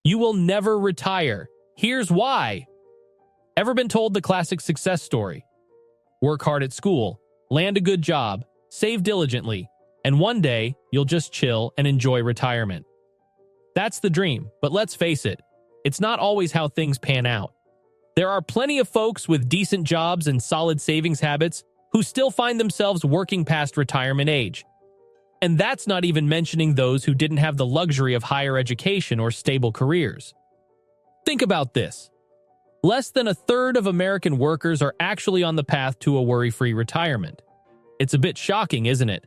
You will never retire. Here's why. Ever been told the classic success story? Work hard at school, land a good job, save diligently, and one day you'll just chill and enjoy retirement. That's the dream, but let's face it, it's not always how things pan out. There are plenty of folks with decent jobs and solid savings habits who still find themselves working past retirement age. And that's not even mentioning those who didn't have the luxury of higher education or stable careers. Think about this. Less than a third of American workers are actually on the path to a worry-free retirement. It's a bit shocking, isn't it?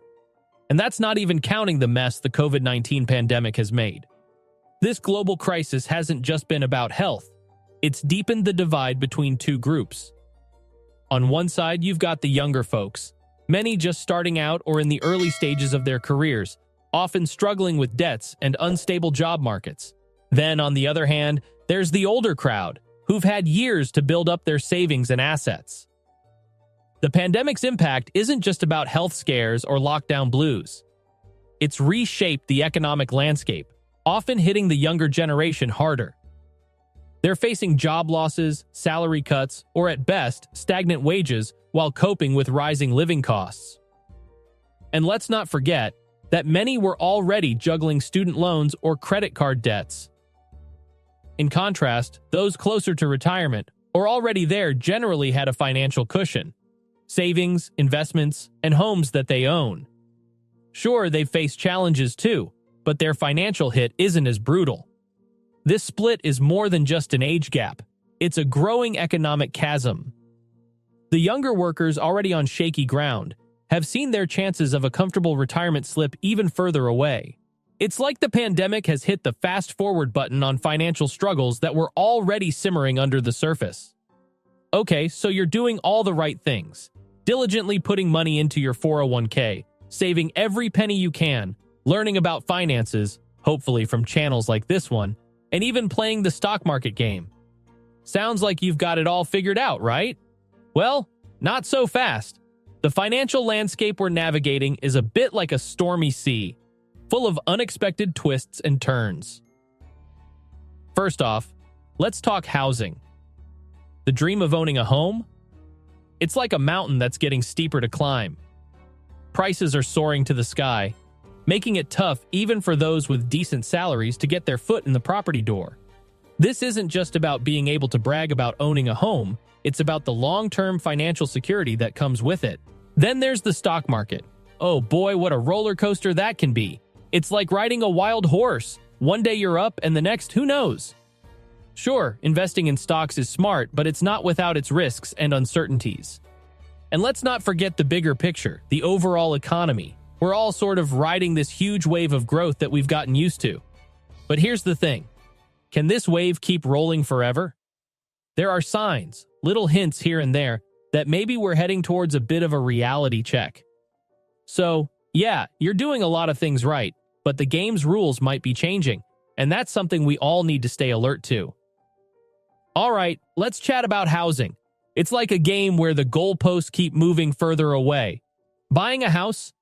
And that's not even counting the mess the COVID-19 pandemic has made. This global crisis hasn't just been about health. It's deepened the divide between two groups. On one side, you've got the younger folks, many just starting out or in the early stages of their careers, often struggling with debts and unstable job markets. Then, on the other hand, there's the older crowd, who've had years to build up their savings and assets. The pandemic's impact isn't just about health scares or lockdown blues. It's reshaped the economic landscape, often hitting the younger generation harder. They're facing job losses, salary cuts, or at best, stagnant wages while coping with rising living costs. And let's not forget that many were already juggling student loans or credit card debts. In contrast, those closer to retirement or already there generally had a financial cushion, savings, investments, and homes that they own. Sure, they face challenges too, but their financial hit isn't as brutal. This split is more than just an age gap. It's a growing economic chasm. The younger workers already on shaky ground have seen their chances of a comfortable retirement slip even further away. It's like the pandemic has hit the fast-forward button on financial struggles that were already simmering under the surface. Okay, so you're doing all the right things. Diligently putting money into your 401k, saving every penny you can, learning about finances, hopefully from channels like this one, and even playing the stock market game. Sounds like you've got it all figured out, right? Well, not so fast. The financial landscape we're navigating is a bit like a stormy sea, full of unexpected twists and turns. First off, let's talk housing. The dream of owning a home? It's like a mountain that's getting steeper to climb. Prices are soaring to the sky, making it tough even for those with decent salaries to get their foot in the property door. This isn't just about being able to brag about owning a home, it's about the long-term financial security that comes with it. Then there's the stock market. Oh boy, what a roller coaster that can be. It's like riding a wild horse. One day you're up and the next, who knows? Sure, investing in stocks is smart, but it's not without its risks and uncertainties. And let's not forget the bigger picture, the overall economy. We're all sort of riding this huge wave of growth that we've gotten used to. But here's the thing. Can this wave keep rolling forever? There are signs, little hints here and there, that maybe we're heading towards a bit of a reality check. So, yeah, you're doing a lot of things right, but the game's rules might be changing, and that's something we all need to stay alert to. Alright, let's chat about housing. It's like a game where the goalposts keep moving further away. Buying a house?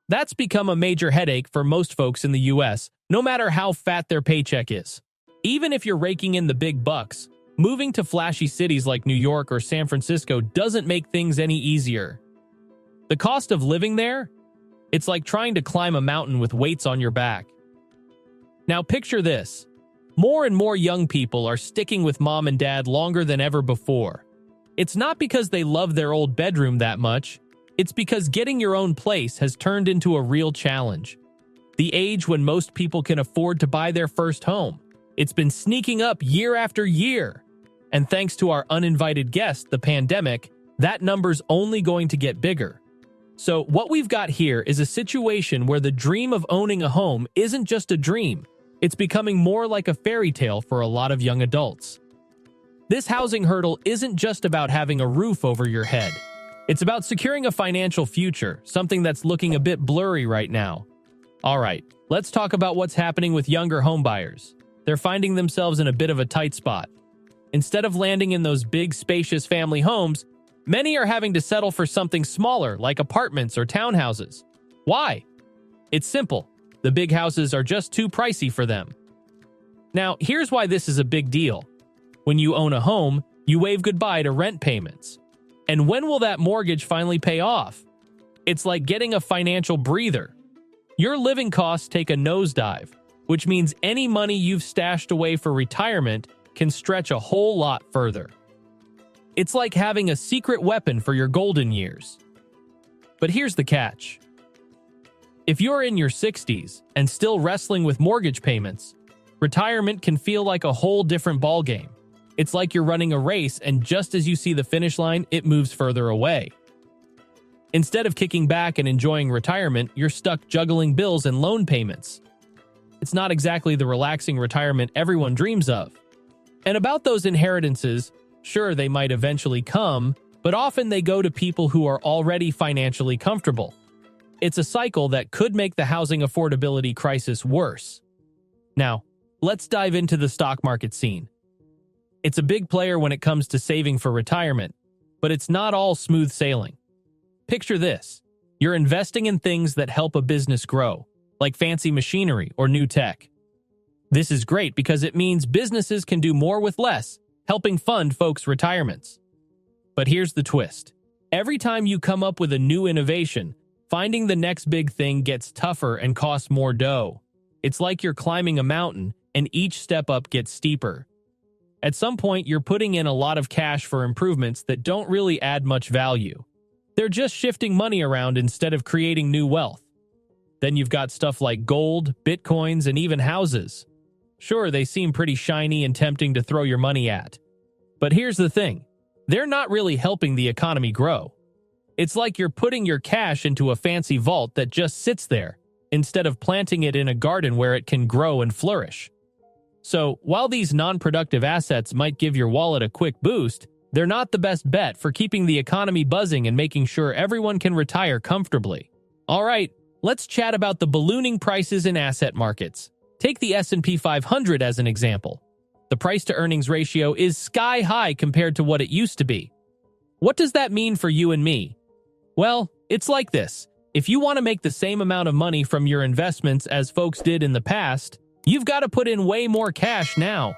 That's become a major headache for most folks in the US, no matter how fat their paycheck is. Even if you're raking in the big bucks, moving to flashy cities like New York or San Francisco doesn't make things any easier. The cost of living there? It's like trying to climb a mountain with weights on your back. Now picture this. More and more young people are sticking with mom and dad longer than ever before. It's not because they love their old bedroom that much. It's because getting your own place has turned into a real challenge. The age when most people can afford to buy their first home. It's been sneaking up year after year. And thanks to our uninvited guest, the pandemic, that number's only going to get bigger. So what we've got here is a situation where the dream of owning a home isn't just a dream. It's becoming more like a fairy tale for a lot of young adults. This housing hurdle isn't just about having a roof over your head. It's about securing a financial future, something that's looking a bit blurry right now. Alright, let's talk about what's happening with younger homebuyers. They're finding themselves in a bit of a tight spot. Instead of landing in those big, spacious family homes, many are having to settle for something smaller like apartments or townhouses. Why? It's simple. The big houses are just too pricey for them. Now, here's why this is a big deal. When you own a home, you wave goodbye to rent payments. And when will that mortgage finally pay off? It's like getting a financial breather. Your living costs take a nosedive, which means any money you've stashed away for retirement can stretch a whole lot further. It's like having a secret weapon for your golden years. But here's the catch. If you're in your 60s and still wrestling with mortgage payments, retirement can feel like a whole different ballgame. It's like you're running a race, and just as you see the finish line, it moves further away. Instead of kicking back and enjoying retirement, you're stuck juggling bills and loan payments. It's not exactly the relaxing retirement everyone dreams of. And about those inheritances, sure, they might eventually come, but often they go to people who are already financially comfortable. It's a cycle that could make the housing affordability crisis worse. Now, let's dive into the stock market scene. It's a big player when it comes to saving for retirement, but it's not all smooth sailing. Picture this. You're investing in things that help a business grow, like fancy machinery or new tech. This is great because it means businesses can do more with less, helping fund folks' retirements. But here's the twist. Every time you come up with a new innovation, finding the next big thing gets tougher and costs more dough. It's like you're climbing a mountain, and each step up gets steeper. At some point, you're putting in a lot of cash for improvements that don't really add much value. They're just shifting money around instead of creating new wealth. Then you've got stuff like gold, bitcoins, and even houses. Sure, they seem pretty shiny and tempting to throw your money at. But here's the thing. They're not really helping the economy grow. It's like you're putting your cash into a fancy vault that just sits there, instead of planting it in a garden where it can grow and flourish. So, while these non-productive assets might give your wallet a quick boost, they're not the best bet for keeping the economy buzzing and making sure everyone can retire comfortably. All right, let's chat about the ballooning prices in asset markets. Take the S&P 500 as an example. The price-to-earnings ratio is sky high compared to what it used to be. What does that mean for you and me? Well, it's like this. If you want to make the same amount of money from your investments as folks did in the past, you've got to put in way more cash now.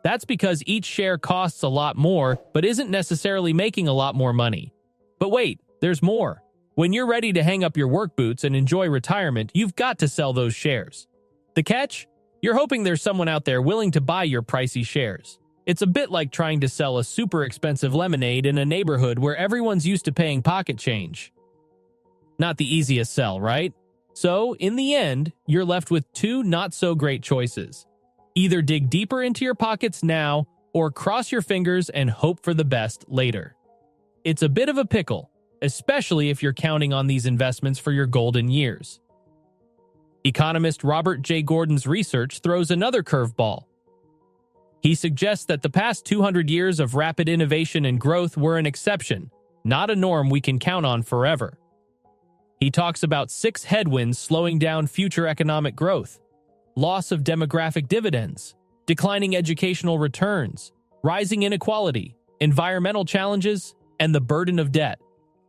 That's because each share costs a lot more, but isn't necessarily making a lot more money. But wait, there's more. When you're ready to hang up your work boots and enjoy retirement, you've got to sell those shares. The catch? You're hoping there's someone out there willing to buy your pricey shares. It's a bit like trying to sell a super expensive lemonade in a neighborhood where everyone's used to paying pocket change. Not the easiest sell, right? So, in the end, you're left with two not-so-great choices. Either dig deeper into your pockets now, or cross your fingers and hope for the best later. It's a bit of a pickle, especially if you're counting on these investments for your golden years. Economist Robert J. Gordon's research throws another curveball. He suggests that the past 200 years of rapid innovation and growth were an exception, not a norm we can count on forever. He talks about 6 headwinds slowing down future economic growth: loss of demographic dividends, declining educational returns, rising inequality, environmental challenges, and the burden of debt.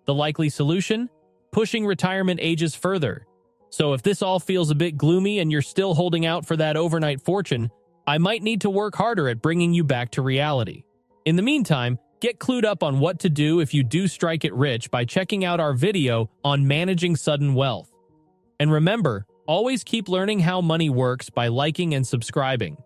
The likely solution? Pushing retirement ages further. So if this all feels a bit gloomy and you're still holding out for that overnight fortune, I might need to work harder at bringing you back to reality. In the meantime, get clued up on what to do if you do strike it rich by checking out our video on managing sudden wealth. And remember, always keep learning how money works by liking and subscribing.